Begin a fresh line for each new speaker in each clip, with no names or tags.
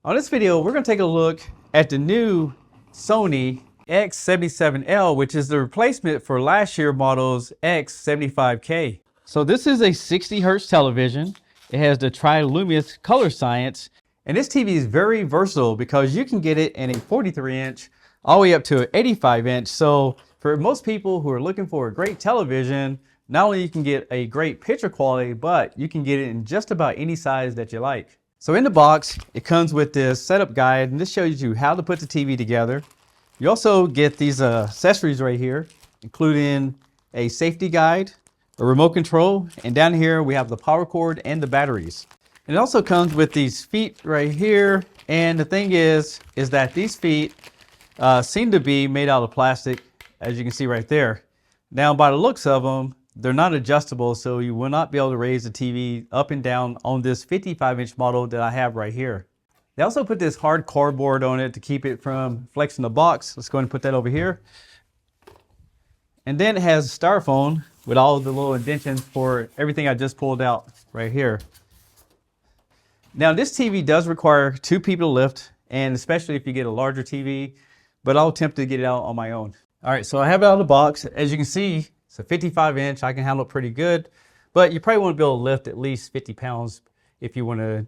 On this video, we're going to take a look at the new Sony X77L, which is the replacement for last year model's X75K. So this is a 60 Hz television. It has the Trilumious color science, and this TV is very versatile because you can get it in a 43-inch all the way up to an 85-inch. So for most people who are looking for a great television, not only you can get a great picture quality, but you can get it in just about any size that you like. So in the box, it comes with this setup guide, and this shows you how to put the TV together. You also get these accessories right here, including a safety guide, a remote control, and down here we have the power cord and the batteries. And it also comes with these feet right here, and the thing is that these feet seem to be made out of plastic, as you can see right there. Now by the looks of them, they're not adjustable, so you will not be able to raise the TV up and down on this 55-inch model that I have right here. They also put this hard cardboard on it to keep it from flexing the box. Let's go ahead and put that over here. And then it has styrofoam with all the little indentions for everything I just pulled out right here. Now this TV does require 2 people to lift, and especially if you get a larger TV, but I'll attempt to get it out on my own. All right, so I have it out of the box. As you can see, it's a 55-inch. I can handle it pretty good, but you probably want to be able to lift at least 50 pounds if you want to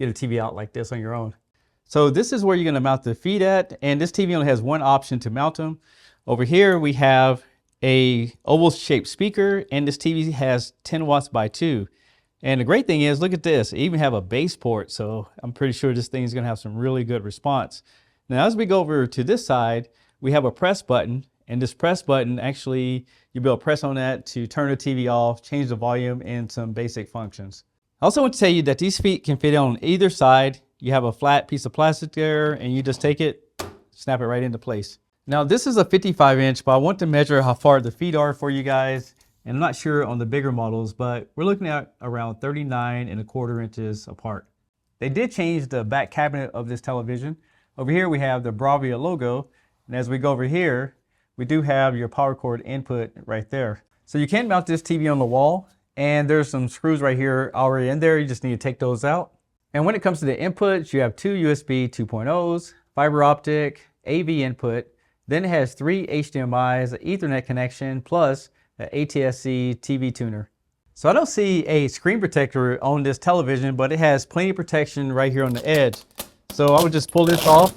get a TV out like this on your own. So this is where you're going to mount the feet at, and this TV only has one option to mount them. Over here we have a oval shaped speaker, and this TV has 10 watts by 2. And the great thing is, look at this, it even have a bass port, so I'm pretty sure this thing is going to have some really good response. Now as we go over to this side, we have a press button, and this press button actually, you'll be able to press on that to turn the TV off, change the volume, and some basic functions. I also want to tell you that these feet can fit on either side. You have a flat piece of plastic there, and you just take it, snap it right into place. Now this is a 55-inch, but I want to measure how far the feet are for you guys. And I'm not sure on the bigger models, but we're looking at around 39¼ inches apart. They did change the back cabinet of this television. Over here we have the Bravia logo, and as we go over here, we do have your power cord input right there. So you can mount this TV on the wall, and there's some screws right here already in there. You just need to take those out. And when it comes to the inputs, you have 2 USB 2.0s, fiber optic, AV input. Then it has 3 HDMIs, an Ethernet connection, plus an ATSC TV tuner. So I don't see a screen protector on this television, but it has plenty of protection right here on the edge. So I would just pull this off.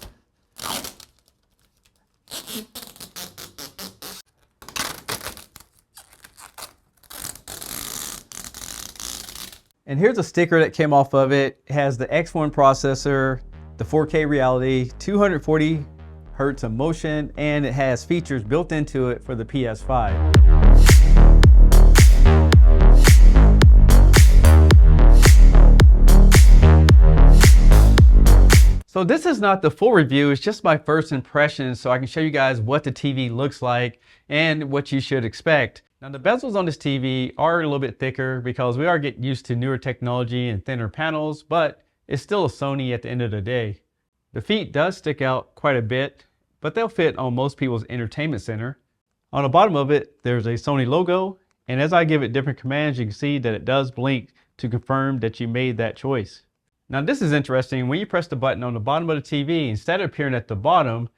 And here's a sticker that came off of it. It has the X1 processor, the 4K reality, 240 Hz of motion, and it has features built into it for the PS5. So this is not the full review, it's just my first impressions, so I can show you guys what the TV looks like and what you should expect. Now the bezels on this TV are a little bit thicker because we are getting used to newer technology and thinner panels, but it's still a Sony at the end of the day. The feet does stick out quite a bit, but they'll fit on most people's entertainment center. On the bottom of it, there's a Sony logo, and as I give it different commands, you can see that it does blink to confirm that you made that choice. Now this is interesting. When you press the button on the bottom of the TV, instead of appearing at the bottom,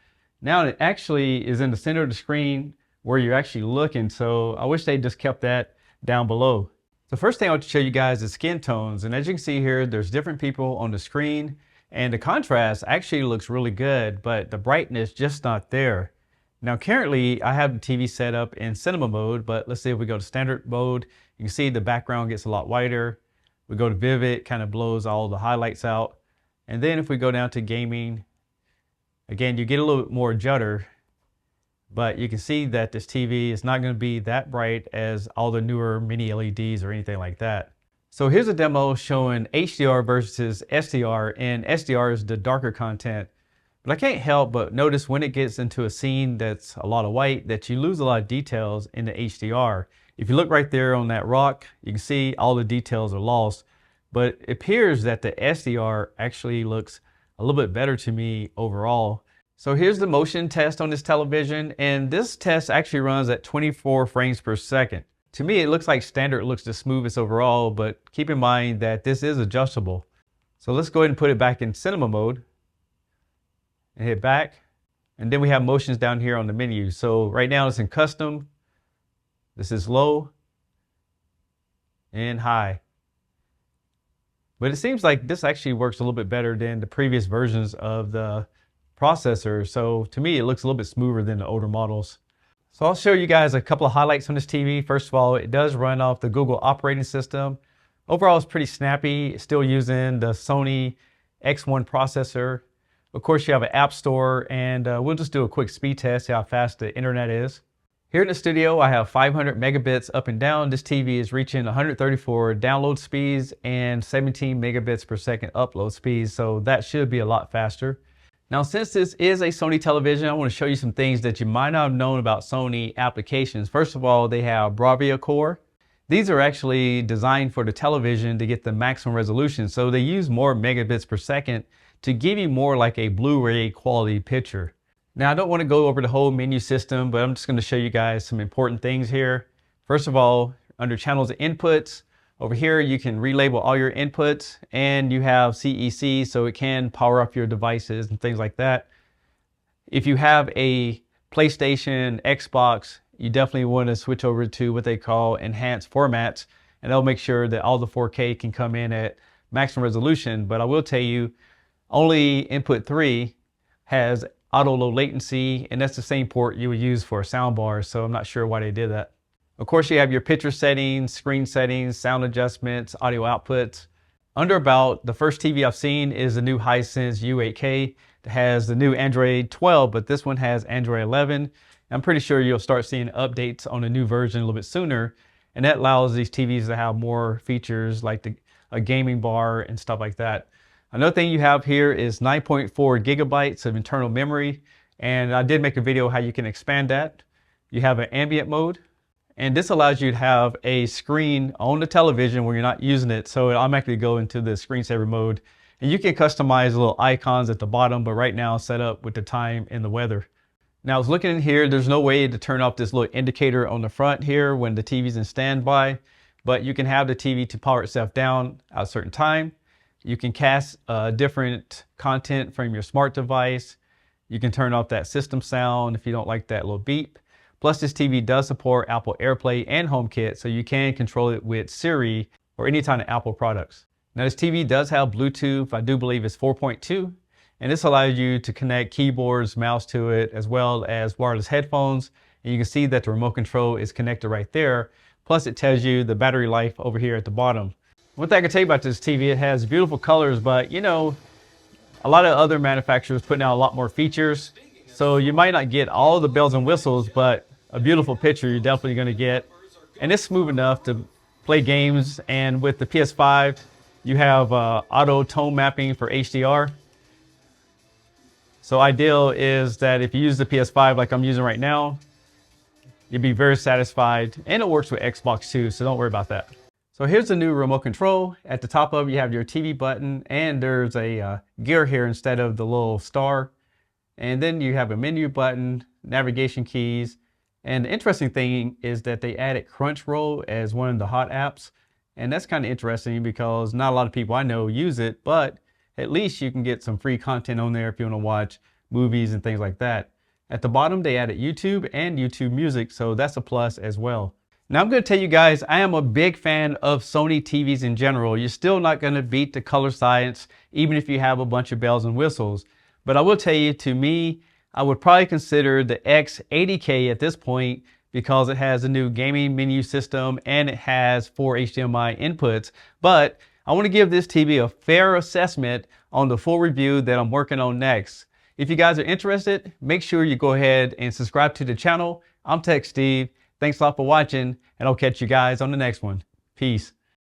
now it actually is in the center of the screen where you're actually looking. So I wish they just kept that down below. The first thing I want to show you guys is skin tones. And as you can see here, there's different people on the screen, and the contrast actually looks really good, but the brightness just not there. Now currently I have the TV set up in cinema mode, but let's see if we go to standard mode, you can see the background gets a lot whiter. We go to vivid, kind of blows all the highlights out. And then if we go down to gaming, again, you get a little bit more judder, but you can see that this TV is not going to be that bright as all the newer mini LEDs or anything like that. So here's a demo showing HDR versus SDR, and SDR is the darker content. But I can't help but notice when it gets into a scene that's a lot of white that you lose a lot of details in the HDR. If you look right there on that rock, you can see all the details are lost, but it appears that the SDR actually looks a little bit better to me overall. So here's the motion test on this television, and this test actually runs at 24 frames per second. To me, it looks like standard looks the smoothest overall, but keep in mind that this is adjustable. So let's go ahead and put it back in cinema mode. and hit back. And then we have motions down here on the menu. So right now it's in custom. This is low and high. But it seems like this actually works a little bit better than the previous versions of the processor. So to me, it looks a little bit smoother than the older models. So I'll show you guys a couple of highlights on this TV. First of all, it does run off the Google operating system. Overall, it's pretty snappy. It's still using the Sony X1 processor. Of course, you have an app store, and we'll just do a quick speed test, see how fast the internet is. Here in the studio, I have 500 megabits up and down. This TV is reaching 134 download speeds and 17 megabits per second upload speeds, so that should be a lot faster. Now, since this is a Sony television, I want to show you some things that you might not have known about Sony applications. First of all, they have Bravia Core. These are actually designed for the television to get the maximum resolution, so they use more megabits per second to give you more like a Blu-ray quality picture. Now, I don't want to go over the whole menu system, but I'm just going to show you guys some important things here. First of all, under channels and inputs, over here you can relabel all your inputs, and you have CEC, so it can power up your devices and things like that. If you have a PlayStation, Xbox, you definitely want to switch over to what they call enhanced formats, and they'll make sure that all the 4K can come in at maximum resolution. But I will tell you, only input 3 has auto low latency, and that's the same port you would use for a soundbar, so I'm not sure why they did that. Of course, you have your picture settings, screen settings, sound adjustments, audio outputs. Under About, the first TV I've seen is the new Hisense U8K. It has the new Android 12, but this one has Android 11. I'm pretty sure you'll start seeing updates on the new version a little bit sooner, and that allows these TVs to have more features like a gaming bar and stuff like that. Another thing you have here is 9.4 gigabytes of internal memory, and I did make a video how you can expand that. You have an ambient mode, and this allows you to have a screen on the television when you're not using it, so it'll automatically go into the screensaver mode. And you can customize little icons at the bottom, but right now it's set up with the time and the weather. Now, I was looking in here, there's no way to turn off this little indicator on the front here when the TV's in standby, but you can have the TV to power itself down at a certain time. You can cast different content from your smart device. You can turn off that system sound if you don't like that little beep. Plus, this TV does support Apple Airplay and HomeKit, so you can control it with Siri or any kind of Apple products. Now, this TV does have Bluetooth. I do believe it's 4.2. And this allows you to connect keyboards, mouse to it, as well as wireless headphones. And you can see that the remote control is connected right there. Plus, it tells you the battery life over here at the bottom. One thing I can tell you about this TV, it has beautiful colors, but you know, a lot of other manufacturers putting out a lot more features. So you might not get all the bells and whistles, but a beautiful picture you're definitely going to get. And it's smooth enough to play games. And with the PS5, you have auto tone mapping for HDR. So ideal is that if you use the PS5 like I'm using right now, you'll be very satisfied, and it works with Xbox too, so don't worry about that. So here's the new remote control. At the top of it, you have your TV button, and there's a gear here instead of the little star. And then you have a menu button, navigation keys. And the interesting thing is that they added Crunchyroll as one of the hot apps. And that's kind of interesting because not a lot of people I know use it, but at least you can get some free content on there if you want to watch movies and things like that. At the bottom, they added YouTube and YouTube Music, so that's a plus as well. Now, I'm going to tell you guys, I am a big fan of Sony TVs in general. You're still not going to beat the color science, even if you have a bunch of bells and whistles. But I will tell you, to me, I would probably consider the X80K at this point because it has a new gaming menu system and it has 4 HDMI inputs. But I want to give this TV a fair assessment on the full review that I'm working on next. If you guys are interested, make sure you go ahead and subscribe to the channel. I'm Tech Steve. Thanks a lot for watching, and I'll catch you guys on the next one. Peace.